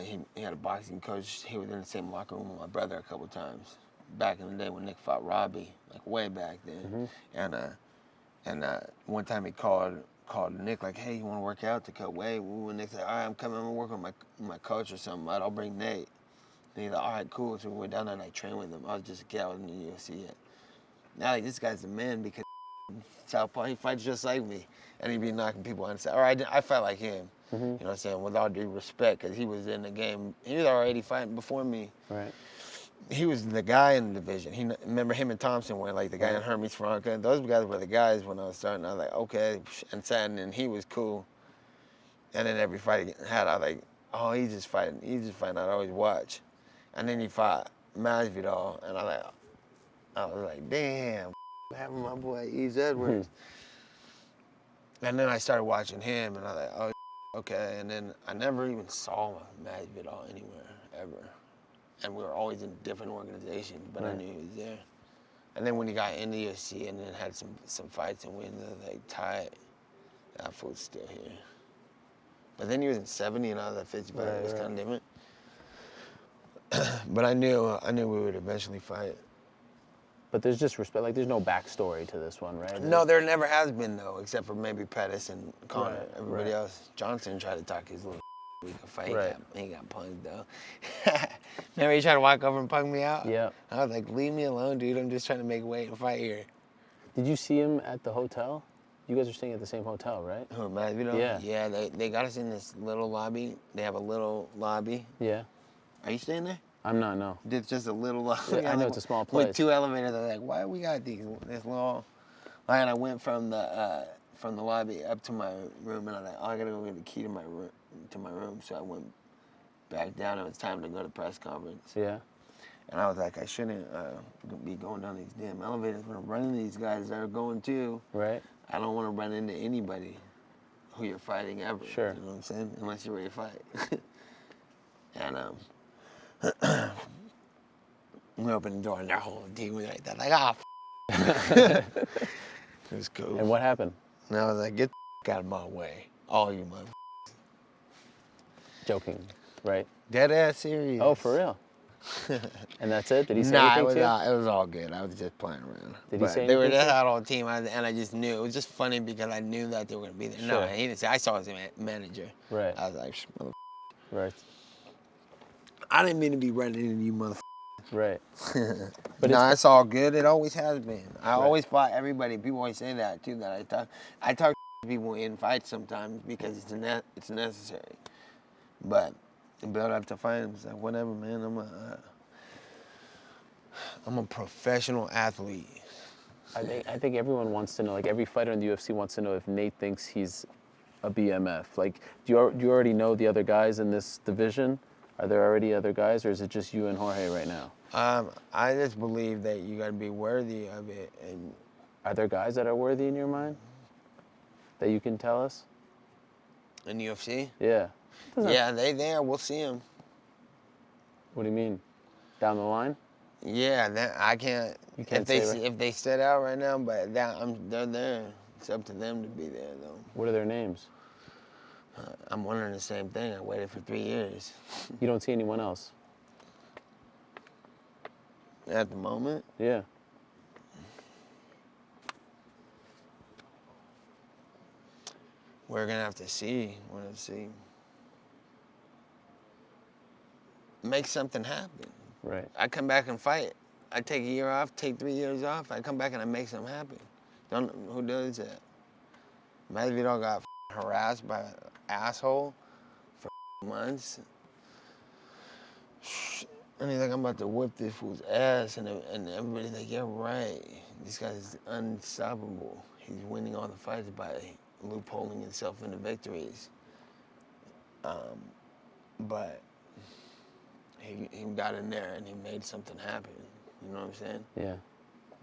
he had a boxing coach. He was in the same locker room with my brother a couple times. Back in the day when Nick fought Robbie, like way back then. And one time he called Nick like, hey, you want to work out to cut weight? And Nick said, all right, I'm coming. I'm working with my coach or something. I'll bring Nate. And he's like, all right, cool. So we went down there and I trained with him. I was just a kid. I was in the UFC yet. Now like this guy's the man because southpaw, he fights just like me. And he'd be knocking people out and say, all right, I fight like him. You know what I'm saying? With all due respect, because he was in the game. He was already fighting before me. Right. He was the guy in the division. Remember him and Thompson were like the guy in Hermes Franca. Those guys were the guys when I was starting. I was like, okay, and Satin, and he was cool. And then every fight he had, I was like, oh, he's just fighting. I'd always watch. And then he fought Masvidal, and I was like, damn, having my boy Yves Edwards. And then I started watching him, and I was like, oh, okay. And then I never even saw Masvidal anywhere, ever. And we were always in different organizations, but I knew he was there. And then when he got in the UFC and then had some fights and wins, I was like, tight, that fool's still here. But then he was in 70 and I was at 55, it was kind of different. But I knew we would eventually fight. But there's just respect, like there's no backstory to this one, right? No, there never has been though, except for maybe Pettis and Conor. Everybody else, Johnson tried to talk his little we could fight. He got punked though. Remember he tried to walk over and punk me out? Yeah. I was like, leave me alone, dude. I'm just trying to make weight and fight here. Did you see him at the hotel? You guys are staying at the same hotel, right? Who, Masvidal? Yeah. Yeah, they got us in this little lobby. They have a little lobby. Yeah. Are you staying there? I'm not, no. It's just a little lobby. I know it's a small place. With two elevators. I was like, why we got this little... And I went from the lobby up to my room, and I was like, oh, I gotta go get the key to my room. So I went back down. It was time to go to the press conference. Yeah. And I was like, I shouldn't be going down these damn elevators when I'm running these guys that are going too. Right. I don't want to run into anybody who you're fighting ever. Sure. You know what I'm saying? Unless you're ready to fight. And we opened the door and their whole team was like that. Like, it was cool. And what happened? And I was like, get the out of my way. All you mother. Joking, right? Dead ass serious. Oh, for real? And that's it? Did he say Nah, anything to you? it was all good. I was just playing around. Did he say They were anything to you? out on team, and I just knew. It was just funny because I knew that they were going to be there. Sure. No, he didn't say. I saw his manager. Right. I was like, mother. Right. I didn't mean to be running into you, mother. Right. But no, it's all good. It always has been. I always fought everybody. People always say that too. That I talk to people in fights sometimes because it's necessary. But to build up to fight, it's like whatever, man. I'm a professional athlete. I think everyone wants to know. Like every fighter in the UFC wants to know if Nate thinks he's a BMF. Like, do you already know the other guys in this division? Are there already other guys, or is it just you and Jorge right now? I just believe that you got to be worthy of it. And are there guys that are worthy in your mind that you can tell us? In the UFC? Yeah. Yeah, they there. We'll see them. What do you mean? Down the line? Yeah, I can't. You can't if they sit out right now, but they're there. It's up to them to be there, though. What are their names? I'm wondering the same thing. I waited for 3 years. You don't see anyone else? At the moment? Yeah. We're going to have to see. We're going to see. Make something happen. Right. I come back and fight. I take a year off, take 3 years off. I come back and I make something happen. Who does that? Masvidal got harassed by an asshole for months. And he's like, I'm about to whip this fool's ass. And everybody's like, yeah, right. This guy's unstoppable. He's winning all the fights by loopholing himself into victories. But he got in there and he made something happen. You know what I'm saying? Yeah.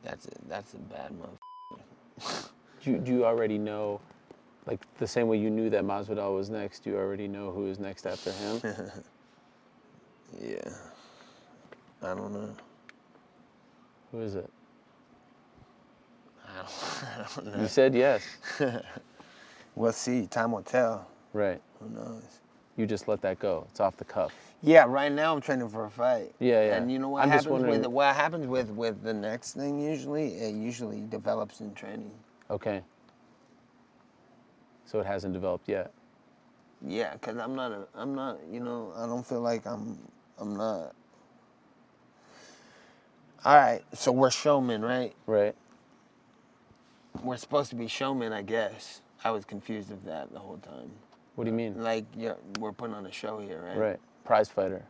That's a bad motherfucker. Do you already know, like the same way you knew that Masvidal was next, do you already know who is next after him? Yeah. I don't know. Who is it? I don't know. You said yes. We'll see. Time will tell. Right. Who knows? You just let that go. It's off the cuff. Yeah, right now I'm training for a fight. Yeah, yeah. And you know what I'm just happens wondering- what happens with the next thing usually? It usually develops in training. Okay. So it hasn't developed yet. Yeah, because I'm not, you know, I don't feel like I'm not. All right, so we're showmen, right? Right. We're supposed to be showmen, I guess. I was confused of that the whole time. What do you mean? Like, yeah, we're putting on a show here, right? Right. Prize fighter.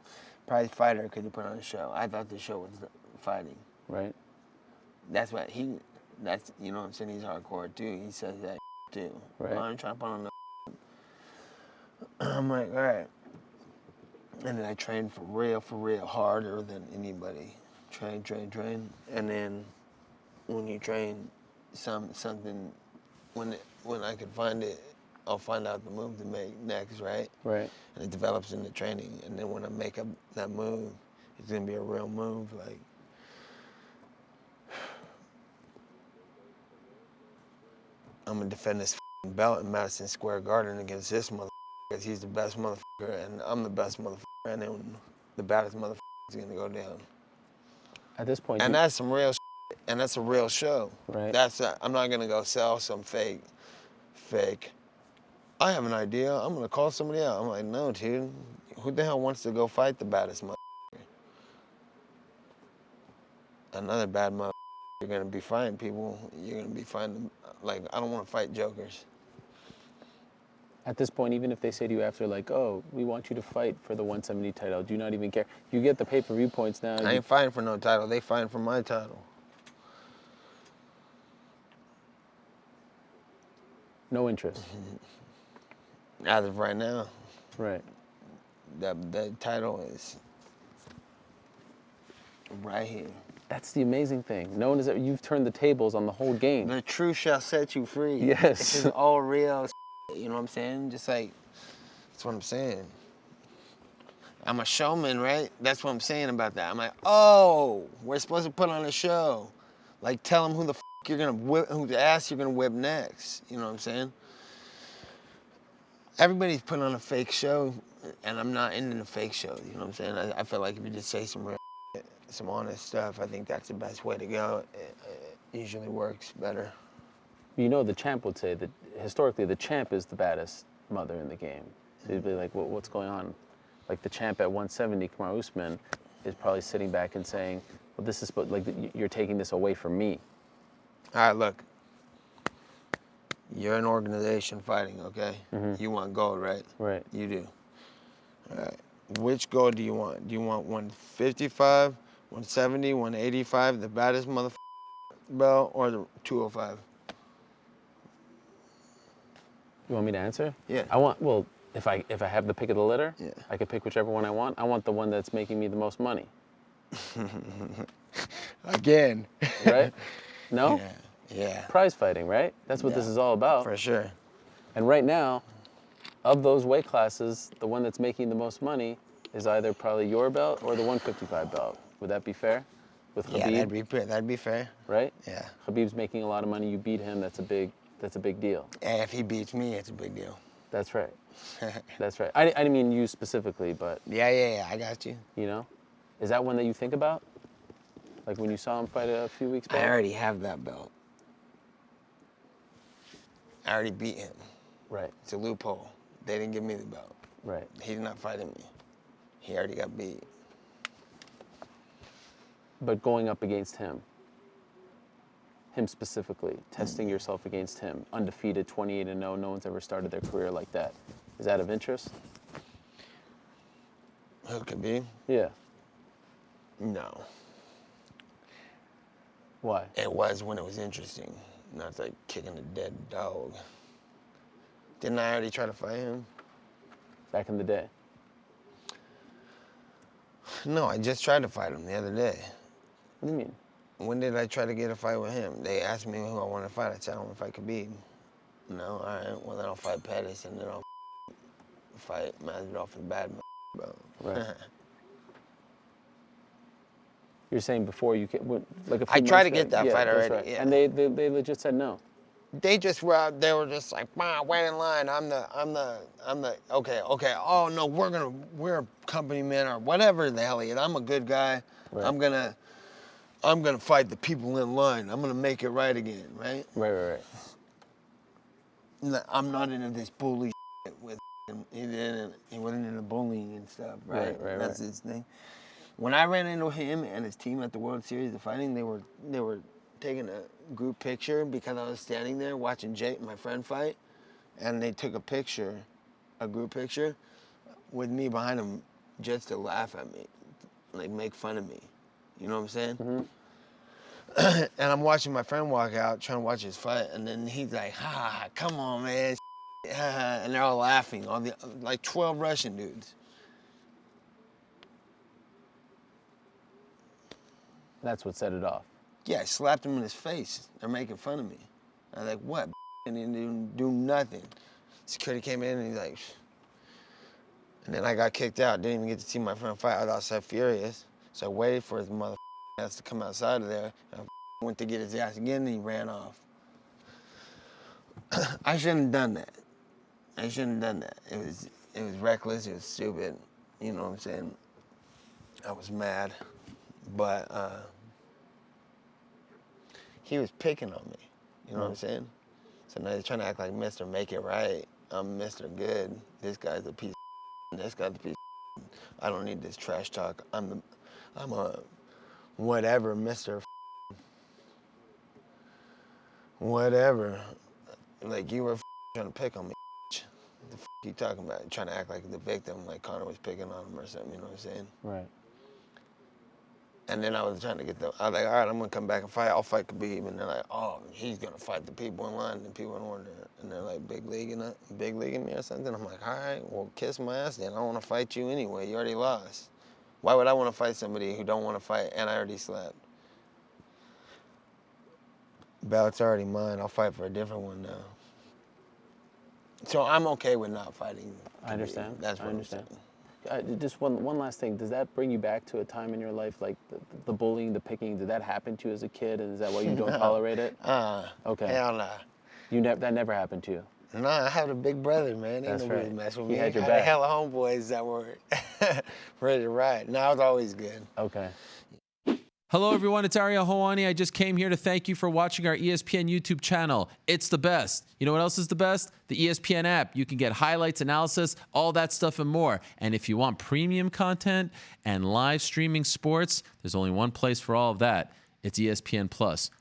Prize fighter, could you put on a show? I thought the show was fighting. Right. That's what you know what I'm saying? He's hardcore too. He says that too. Right. I'm trying to put on the I'm like, all right. And then I trained for real, harder than anybody. Train. And then when you train something, when I can find it, I'll find out the move to make next, right? Right. And it develops in the training. And then when I make up that move, it's gonna be a real move. Like, I'm gonna defend this belt in Madison Square Garden against this motherfucker, because he's the best motherfucker, and I'm the best motherfucker, and then the baddest motherfucker is gonna go down. At this point, And that's some real shit, and that's a real show. Right. I'm not gonna go sell some fake. I have an idea, I'm gonna call somebody out. I'm like, no, dude, who the hell wants to go fight the baddest motherfucker? Another bad motherfucker. You're gonna be fighting people. You're gonna be fighting, like, I don't want to fight jokers. at this point, even if they say to you after, like, oh, we want you to fight for the 170 title, do you not even care? You get the pay-per-view points now. I ain't fighting for no title. They fighting for my title. No interest. As of right now, Right. the title is right here. That's the amazing thing. No one is. You've turned the tables on the whole game. The truth shall set you free. Yes. This is all real. You know what I'm saying? Just like, that's what I'm saying. I'm a showman, right? That's what I'm saying about that. I'm like, oh, we're supposed to put on a show. Like, tell them who the you're gonna whip, whose ass you're gonna whip next. You know what I'm saying? Everybody's putting on a fake show, and I'm not into the fake show. You know what I'm saying? I feel like if you just say some real some honest stuff, I think that's the best way to go. It usually works better. You know, the champ would say that historically the champ is the baddest mother in the game. So you'd be like, what's going on? Like the champ at 170, Kamaru Usman, is probably sitting back and saying, well, this is like you're taking this away from me. All right, look. You're an organization fighting, okay? Mm-hmm. You want gold, right? Right. You do. All right. Which gold do you want? Do you want 155, 170, 185, the baddest motherfucker belt, or the 205? You want me to answer? Yeah. I want, well, if I have the pick of the litter, Yeah. I could pick whichever one I want. I want the one that's making me the most money. Again. Right? No? Yeah. Yeah. Prize fighting, right? That's what this is all about. For sure. And right now, of those weight classes, the one that's making the most money is either probably your belt or the 155 belt. Would that be fair? With Khabib, Yeah, that'd be fair. right? Yeah. Khabib's making a lot of money. You beat him. That's a big deal. And if he beats me, it's a big deal. That's right. That's right. I didn't mean you specifically, but Yeah, I got you. you know, is that one that you think about? Like when you saw him fight a few weeks I back? already have that belt. I already beat him. Right. It's a loophole. They didn't give me the belt. Right. He's not fighting me. He already got beat. But going up against him specifically, testing yourself against him, undefeated, 28-0, no one's ever started their career like that. Is that of interest? Who could be? Yeah. No. Why? It was when it was interesting. Not like kicking a dead dog. Didn't I already try to fight him? Back in the day. No, I just tried to fight him the other day. What do you mean? When did I try to get a fight with him? They asked me who I want to fight. I said I want to fight Khabib. No, all right. Well, then I'll fight Pettis, and then I'll fight Masvidal for the bad belt. Right. You're saying before you like a few I tried to months get that yeah, fight that's already. right. Yeah. And they legit said no. They were just like, wow, wait in line. I'm the okay. Oh no, we're a company man or whatever the hell he is. I'm a good guy. Right. I'm gonna fight the people in line. I'm gonna make it right again, right? Right. I'm not into this bully shit with he wasn't into bullying and stuff, right? Right. That's his thing. When I ran into him and his team at the World Series of Fighting, they were taking a group picture because I was standing there watching Jake, my friend, fight, and they took a group picture with me behind him just to laugh at me, like make fun of me. You know what I'm saying? Mm-hmm. And I'm watching my friend walk out, trying to watch his fight, and then he's like, "Ha, come on, man," and they're all laughing, like 12 Russian dudes. That's what set it off. Yeah, I slapped him in his face. They're making fun of me. I was like, what? And he didn't do nothing. Security came in and he's like, and then I got kicked out. Didn't even get to see my friend fight. I was outside furious. So I waited for his mother ass to come outside of there. And I went to get his ass again and he ran off. I shouldn't have done that. It was reckless. It was stupid. You know what I'm saying? I was mad. But he was picking on me. You know what I'm saying? So now he's trying to act like Mr. Make It Right. I'm Mr. Good. This guy's a piece of this guy's a piece of I don't need this trash talk. I'm a whatever, Mr. Whatever. Like you were trying to pick on me. What the you talking about? Trying to act like the victim, like Conor was picking on him or something, you know what I'm saying? Right. And then I was trying to I was like, all right, I'm gonna come back and fight. I'll fight Khabib. And they're like, oh, he's gonna fight the people in line, the people in order. And they're like, big leaguing me or something. I'm like, all right, well, kiss my ass then. I don't want to fight you anyway. You already lost. Why would I want to fight somebody who don't want to fight and I already slapped? Bout's already mine. I'll fight for a different one now. So I'm okay with not fighting Khabib. I understand. That's what I understand. I'm saying. Just one last thing. Does that bring you back to a time in your life, like the bullying, the picking? Did that happen to you as a kid, and is that why you don't tolerate it? Okay. Hell nah. That never happened to you. No, I had a big brother, man. That's Ain't nobody right. mess with He me. had your I back. had hella homeboys that were ready to ride. No, I was always good. Okay. Hello, everyone. It's Ariel Helwani. I just came here to thank you for watching our ESPN YouTube channel. It's the best. You know what else is the best? The ESPN app. You can get highlights, analysis, all that stuff and more. And if you want premium content and live streaming sports, there's only one place for all of that. It's ESPN Plus.